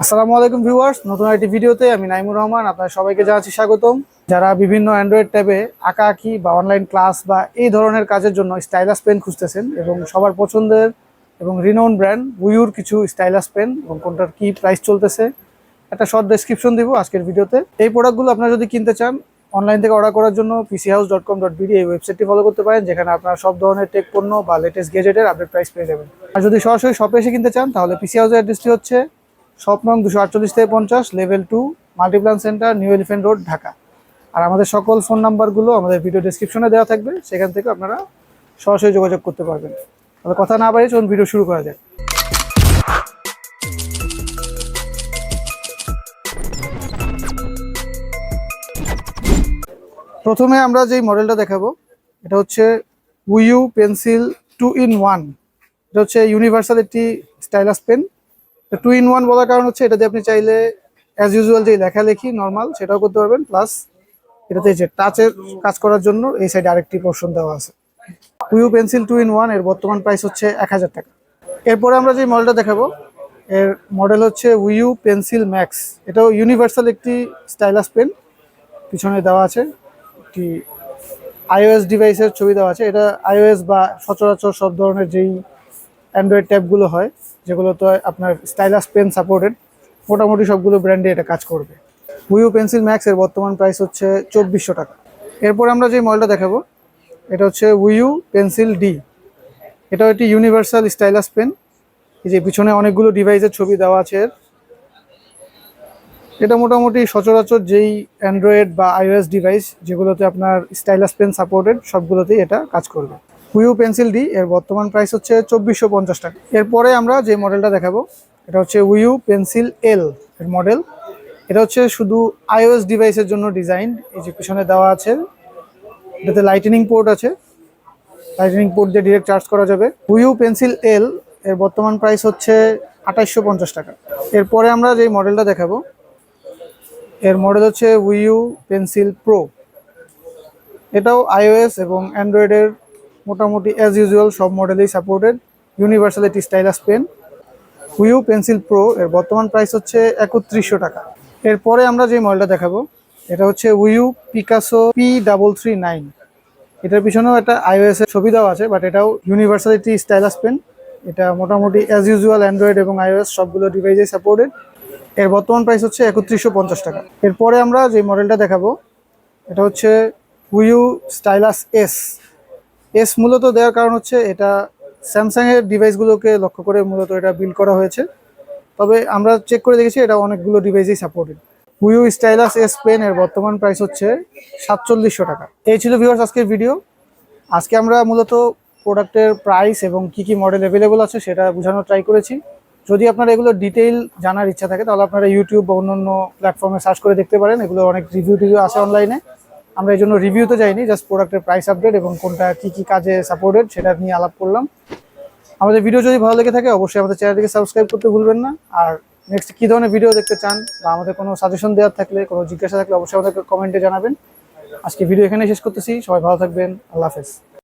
আসসালামু আলাইকুম ভিউয়ার্স, নতুন একটি ভিডিওতে আমি নাইমুর রহমান আপনাদের সবাইকে জানাচ্ছি স্বাগতম। যারা বিভিন্ন অ্যান্ড্রয়েড ট্যাবে আঁকাআঁকি বা অনলাইন ক্লাস বা এই ধরনের কাজের জন্য স্টাইলাস পেন খুঁজতেছেন এবং সবার পছন্দের এবং রিনাউন্ড ব্র্যান্ড উইউর কিছু স্টাইলাস পেন এবং কোনটার কি প্রাইস চলতেছে একটা শর্ট ডেসক্রিপশন দিব আজকের ভিডিওতে। এই প্রোডাক্টগুলো আপনারা যদি কিনতে চান অনলাইন থেকে অর্ডার করার জন্য pchouse.com.bd এই ওয়েবসাইটটি ফলো করতে পারেন, যেখানে আপনারা সব ধরনের টেক পণ্য বা লেটেস্ট গেজেটের আপডেট প্রাইস পেয়ে যাবেন। আর যদি সরাসরি শপে এসে কিনতে চান তাহলে পিসি হাউসের অ্যাড্রেসটি হচ্ছে শপ নং 248-50, level 2, Multiplan Center, New Elephant Road, Dhaka. আর আমাদের সকল ফোন নাম্বারগুলো আমাদের ভিডিও ডেসক্রিপশনে দেওয়া থাকবে, সেখান থেকে আপনারা সরাসরি যোগাযোগ করতে পারবেন। তাহলে কথা না বাড়িয়ে চলুন ভিডিও শুরু করা যায়। প্রথমে আমরা যেই মডেলটা দেখাবো এটা হচ্ছে উইউ পেন্সিল 2-in-1। এটা হচ্ছে ইউনিভার্সাল একটি স্টাইলাস পেন। 2-in-1 বলার কারণ হচ্ছে এটা দিয়ে আপনি চাইলে অ্যাজ ইউজুয়াল যে লেখালেখি নর্মাল সেটাও করতে পারবেন, প্লাস এটাতে যে টাচের কাজ করার জন্য এই সাইডে আরেকটি পোর্শন দেওয়া আছে। উইউ পেন্সিল 2-in-1 এর বর্তমান প্রাইস হচ্ছে 1000 টাকা। এরপরে আমরা যে মডেলটা দেখাবো এর মডেল হচ্ছে উইউ পেন্সিল ম্যাক্স। এটাও ইউনিভার্সাল একটি স্টাইলাস পেন। পিছনে দেওয়া আছে একটি iOS ডিভাইসের ছবি দেওয়া আছে। এটা iOS বা সচরাচর সব ধরনের যেই অ্যান্ড্রয়েড ট্যাবগুলো হয় যেগুলো তো আপনার স্টাইলাস পেন সাপোর্টেড, মোটামুটি সবগুলো ব্র্যান্ডে এটা কাজ করবে। উইউ পেন্সিল ম্যাক্স এর বর্তমান প্রাইস হচ্ছে 2400 টাকা। এরপর আমরা যে মডেলটা দেখাবো এটা হচ্ছে উইউ পেন্সিল ডি। এটাও একটি ইউনিভার্সাল স্টাইলাস পেন। এই যে পিছনে অনেকগুলো ডিভাইসের ছবি দেওয়া আছে। এটা মোটামুটি সচরাচর যেই অ্যান্ড্রয়েড বা iOS ডিভাইস যেগুলোতে আপনার স্টাইলাস পেন সাপোর্টেড সবগুলোতেই এটা কাজ করবে। উইউ পেন্সিল ডি এর বর্তমান প্রাইস হচ্ছে 2450 টাকা। এরপরে আমরা যে মডেলটা দেখাবো এটা হচ্ছে উইউ পেন্সিল এল এর মডেল। এটা হচ্ছে শুধু iOS ডিভাইসের জন্য ডিজাইন। এই যে পিছনে দেওয়া আছে, এটাতে লাইটেনিং পোর্ট আছে, লাইটেনিং পোর্ট দিয়ে ডিরেক্ট চার্জ করা যাবে। উইউ পেন্সিল এল এর বর্তমান প্রাইস হচ্ছে 2850 টাকা। এরপরে আমরা যে মডেলটা দেখাবো এর মডেল হচ্ছে উইউ পেন্সিল প্রো। এটাও iOS এবং অ্যান্ড্রয়েডের মোটামুটি অ্যাজ ইউজুয়াল সব মডেলেই supported, universality stylus pen. WiWU pencil pro এর বর্তমান প্রাইস হচ্ছে 3100 টাকা। এরপরে আমরা যে মডেলটা দেখাবো এটা হচ্ছে উইউ পিকাসো P339। এটার পিছনেও একটা iOS এর ছবি দেওয়া আছে, বাট এটাও ইউনিভার্সালিটি স্টাইলাস পেন। এটা মোটামুটি অ্যাজ ইউজুয়াল অ্যান্ড্রয়েড এবং iOS সবগুলো ডিভাইসে সাপোর্টেড। এর বর্তমান প্রাইস হচ্ছে 3150 টাকা। এরপরে আমরা যে মডেলটা দেখাবো এটা হচ্ছে উইউ স্টাইলাস এস। এস মূলত দেওয়ার কারণ হচ্ছে এটা স্যামসাংয়ের ডিভাইসগুলোকে লক্ষ্য করে মূলত এটা বিল্ড করা হয়েছে, তবে আমরা চেক করে দেখেছি এটা অনেকগুলো ডিভাইসেই সাপোর্টেড। উইউ স্টাইলাস এস পেন এর বর্তমান প্রাইস হচ্ছে 4700 টাকা। এই ছিল ভিউয়ার্স আজকের ভিডিও। আজকে আমরা মূলত প্রোডাক্টের প্রাইস এবং কি কি মডেল অ্যাভেলেবল আছে সেটা বোঝানোর ট্রাই করেছি। যদি আপনারা এগুলো ডিটেইল জানার ইচ্ছা থাকে তাহলে আপনারা ইউটিউব বা অন্যান্য প্ল্যাটফর্মে সার্চ করে দেখতে পারেন। এগুলো অনেক রিভিউ আছে অনলাইনে। আমরা এই জন্য রিভিউতে যাইনি, জাস্ট প্রোডাক্টের প্রাইস আপডেট এবং কোনটা কি কি কাজে সাপোর্টেড সেটা নিয়ে আলাপ করলাম। আমাদের ভিডিও যদি ভালো লেগে থাকে অবশ্যই আমাদের চ্যানেলটিকে সাবস্ক্রাইব করতে ভুলবেন না। আর নেক্সট কী ধরনের ভিডিও দেখতে চান বা আমাদের কোনো সাজেশন দেওয়ার থাকলে, কোনো জিজ্ঞাসা থাকলে অবশ্যই আমাদেরকে কমেন্টে জানাবেন। আজকে ভিডিও এখানে শেষ করতেছি। সবাই ভালো থাকবেন। আল্লাহ হাফেজ।